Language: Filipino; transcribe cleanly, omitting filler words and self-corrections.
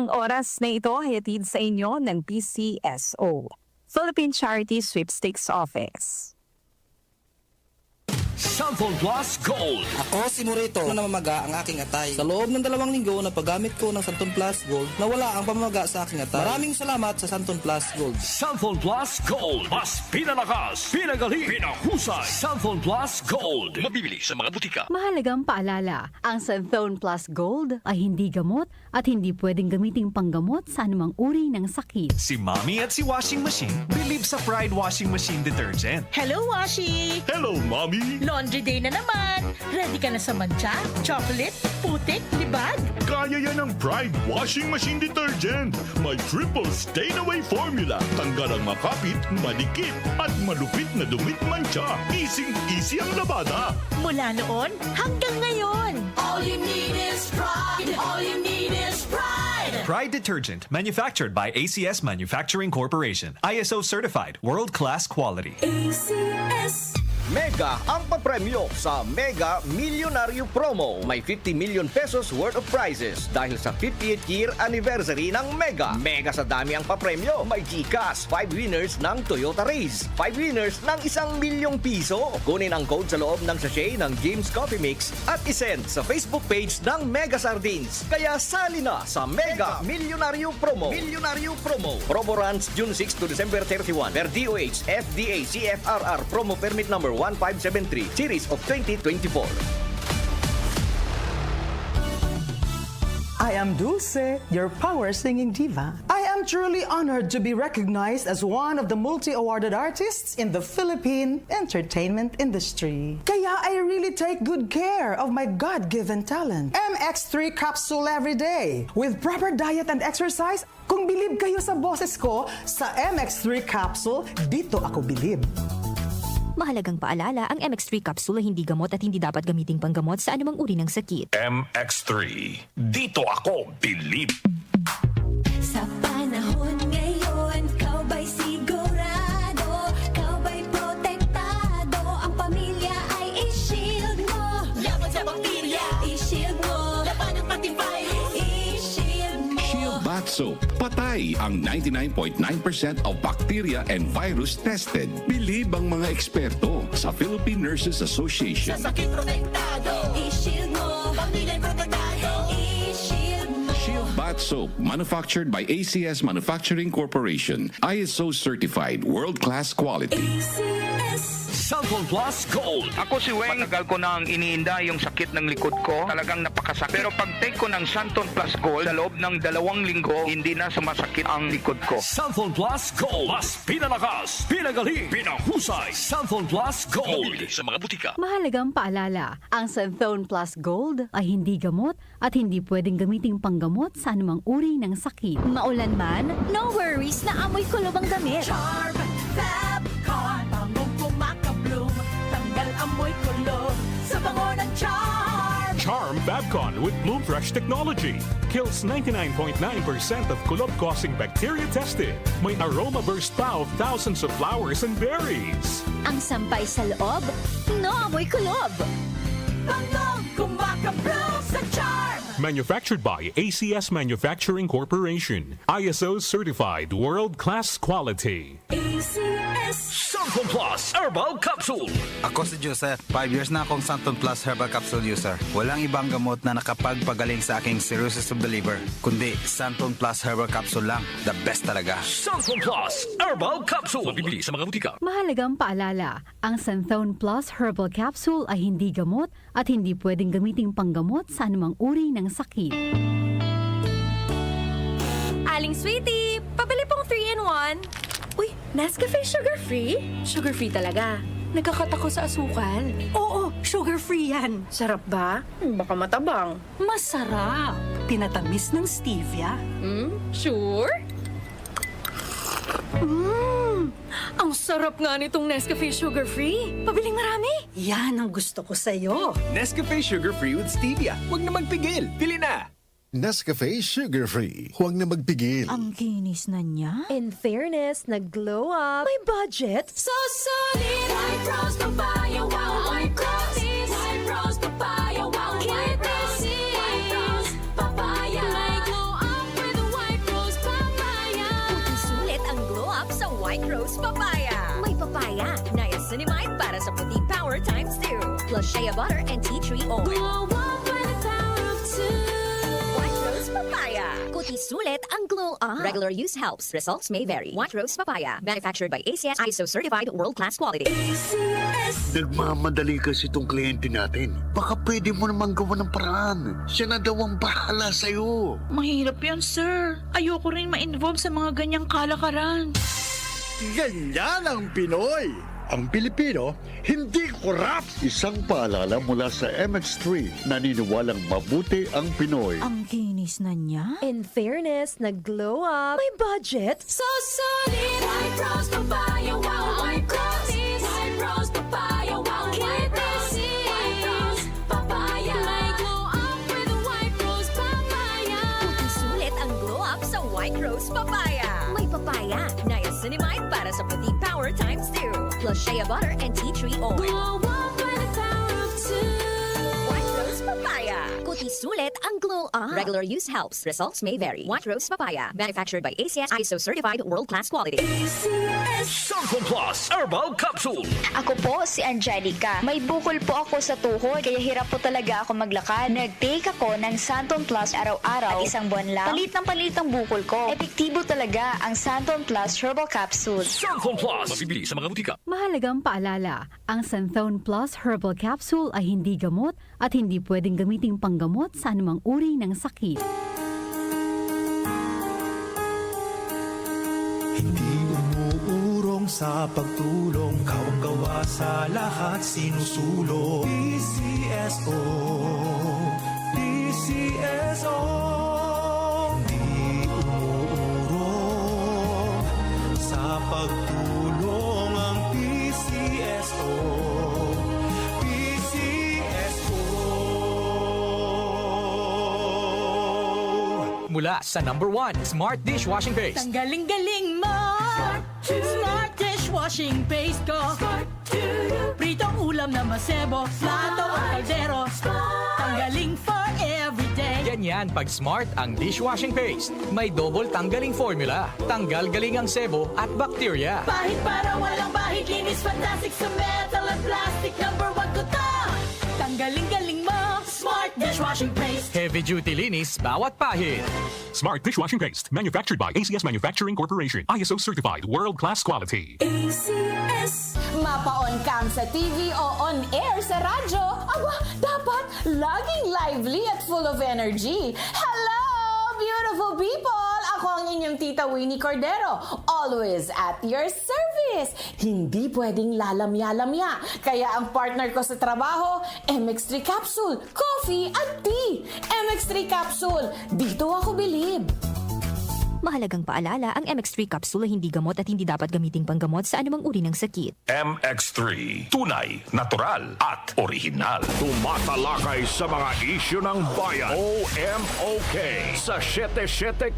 Ang oras na ito ay hatid sa inyo ng PCSO, Philippine Charity Sweepstakes Office. Santon Plus Gold. Ako si Morito na namamaga ang aking atay. Sa loob ng 2 linggo na paggamit ko ng Santon Plus Gold, nawala ang pamamaga sa aking atay. Maraming salamat sa Santon Plus Gold. Santon Plus Gold. Mas pinalakas, pinagaling, pinahusay. Santon Plus Gold. Mabibili sa mga butika. Mahalagang paalala, ang Santon Plus Gold ay hindi gamot at hindi pwedeng gamiting panggamot sa anumang uri ng sakit. Si Mommy at si Washing Machine believe sa Pride Washing Machine Detergent. Hello, Washi! Hello, Mommy. Laundry day na naman! Ready ka na sa mancha, chocolate, putik, libag? Kaya yan ang Pride Washing Machine Detergent. May triple stain-away formula. Tanggal ang makapit, malikit, at malupit na dumit mancha. Easy ang labada. Mula noon hanggang ngayon. All you need is pride. All you need is pride. Pride Detergent, manufactured by ACS Manufacturing Corporation. ISO certified, world-class quality. ACS. Mega ang papremyo sa Mega Millionario Promo. May 50 million pesos worth of prizes dahil sa 58th year anniversary ng Mega. Mega sa dami ang papremyo. May GCash, 5 winners ng Toyota Race, 5 winners ng 1 milyong piso. Kunin ang code sa loob ng sachet ng James Coffee Mix at isend sa Facebook page ng Mega Sardines. Kaya sali na sa Mega Millionario Promo. Millionario Promo. Promo runs June 6 to December 31 per DOH FDA CFRR Promo Permit number 1573 Series of 2024. I am Dulce, your power singing diva. I am truly honored to be recognized as one of the multi-awarded artists in the Philippine entertainment industry. Kaya I really take good care of my God-given talent. MX3 capsule every day. With proper diet and exercise, kung bilib kayo sa boses ko, sa MX3 capsule, dito ako bilib. Mahalagang paalala, ang MX3 capsule ay hindi gamot at hindi dapat gamiting panggamot sa anumang uri ng sakit. MX3. Dito ako bilib. Sa panahon ngayon, kau ba'y sigurado? Kau ba'y protektado? Ang pamilya ay i-shield mo. Laban sa bakterya, i-shield mo. Laban ng patibay, i-shield mo. Shield Bath Soap. Patay ang 99.9% of bacteria and virus tested. Bilib ang mga eksperto sa Philippine Nurses Association. Sa sakit protektado, i-shield mo. Pamilya protektado, i-shield mo. Shield Bath Soap, manufactured by ACS Manufacturing Corporation. ISO certified, world-class quality. ACS. Santon Plus Gold. Ako si Weng. Matagal ko na ang iniinda yung sakit ng likod ko. Talagang napakasakit. Pero pag take ko ng Santon Plus Gold, sa loob ng 2 linggo, hindi na sumasakit ang likod ko. Santon Plus Gold. Mas pinalakas, pinagaling, pinahusay. Santon Plus Gold. Mabibili sa mga butika. Mahalagang paalala, ang Santon Plus Gold ay hindi gamot at hindi pwedeng gamiting panggamot sa anumang uri ng sakit. Maulan man, no worries na amoy kulob ang damit. Charm Fab Con. Bangong kumakabloom. Tanggal amoy kulob sa bango ng Charm. Charm Fabcon with Bloom Fresh technology. Kills 99.9% of kulob-causing bacteria tested. May aroma burst pa of thousands of flowers and berries. Ang sampay sa loob, no amoy kulob. Bangong kumakabloom sa Charm. Manufactured by ACS Manufacturing Corporation. ISO certified, world-class quality. ACS. Santon Plus Herbal Capsule. Ako si Joseph. 5 years na akong Santon Plus Herbal Capsule user. Walang ibang gamot na nakapagpagaling sa aking cirrhosis of the liver, kundi Santon Plus Herbal Capsule lang. The best talaga. Santon Plus Herbal Capsule. Mabibili sa mga butika. Mahalagang paalala, ang Santon Plus Herbal Capsule ay hindi gamot at hindi pwedeng gamiting panggamot sa anumang uri ng sakit. Aling Sweetie, pabili pong 3-in-1. Uy, Nescafe sugar-free? Sugar-free talaga. Nagkakatako sa asukal. Oo, sugar-free yan. Sarap ba? Baka matabang. Masarap. Tinatamis ng stevia. Sure? Ang sarap nga nitong Nescafe sugar-free. Pabiling marami. Yan ang gusto ko sa'yo. Nescafe sugar-free with stevia. Huwag na magpigil. Pili na! Nescafe sugar-free. Huwag na magpigil. Ang kinis na niya. In fairness, nag-glow up. May budget. So solid. White Rose Papaya. Wow, White Rose. White Rose Papaya. Wow, White Rose. White Rose Papaya. May glow up with Rose Papaya. May papaya, niacinamide para sa puting power times 2. Plus shea butter and tea tree oil. Glow up by the power of 2. White Rose Papaya. Kuti sulit ang glow up. Regular use helps. Results may vary. White Rose Papaya. Manufactured by ACS ISO certified world-class quality. ACS. Nagmamadali kasi itong kliyente natin. Baka pwede mo namang gawa ng paraan. Siya na daw ang bahala sa'yo. Mahirap yan, sir. Ayoko rin ma-involve sa mga ganyang kalakaran. Ganyan ang Pinoy. Ang Pilipino, hindi korap. Isang paalala mula sa MX3, naniniwalang mabuti ang Pinoy. Ang kinis na niya. In fairness, nag-glow up. May budget. So solid. White Rose Papaya. Wow, White Rose. White Rose Papaya. Wow, White Rose. White Rose Papaya. May glow up with the White Rose Papaya. Puti sulit ang glow up sa White Rose Papaya. May papaya, niacinamide para sa puting power times 2. Plus shea butter and tea tree oil. Glow up by the power of 2. White Rose Papaya. Kuti sulit ang glow up. Regular use helps. Results may vary. White Rose Papaya. Manufactured by ACS ISO certified world-class quality. ACS. Santon Plus Herbal Capsule. Ako po si Angelica. May bukol po ako sa tuhod, kaya hirap po talaga ako maglakad. Nag-take ako ng Santon Plus araw-araw at isang buwan lang. Palit ang bukol ko. Epektibo talaga ang Santon Plus Herbal Capsule. Santon Plus. Mabibili sa mga butika. Mahalagang paalala, ang Santhone Plus Herbal Capsule ay hindi gamot at hindi pwedeng gamiting panggamot sa anumang uri ng sakit. Hindi umuurong sa pagtulong, kawang-gawa sa lahat sinusulong. PCSO, PCSO. Hindi umuurong sa pagtulong ang PCSO. Mula sa #1 Smart Dishwashing Paste. Ang galing-galing mo! Smart dishwashing paste ko. Pritong ulam na masebo, plato o kaldero. Tanggaling for everyday. Ganyan pag Smart ang dishwashing paste. May double tanggaling formula. Tanggal galing ang sebo at bakterya. Bahid para walang bahid, linis fantastic sa metal at plastic. #1 ko to! Tanggaling-galing mo! Smart dishwashing paste. Heavy duty linis bawat pahid. Smart Dishwashing Paste. Manufactured by ACS Manufacturing Corporation. ISO certified world-class quality. ACS. Mapa-on cam sa TV o on air sa radyo. Aba, dapat laging lively at full of energy. Hello, beautiful people! Ako ang inyong tita Winnie Cordero. Always at your service. Hindi pwedeng lalamya-lamya. Kaya ang partner ko sa trabaho, MX3 Capsule, coffee at tea. MX3 Capsule, dito ako bilib. Mahalagang paalala, ang MX3 capsule ay hindi gamot at hindi dapat gamiting panggamot sa anumang uri ng sakit. MX3. Tunay, natural at original. Tumatalakay sa mga isyu ng bayan. OMOK sa 77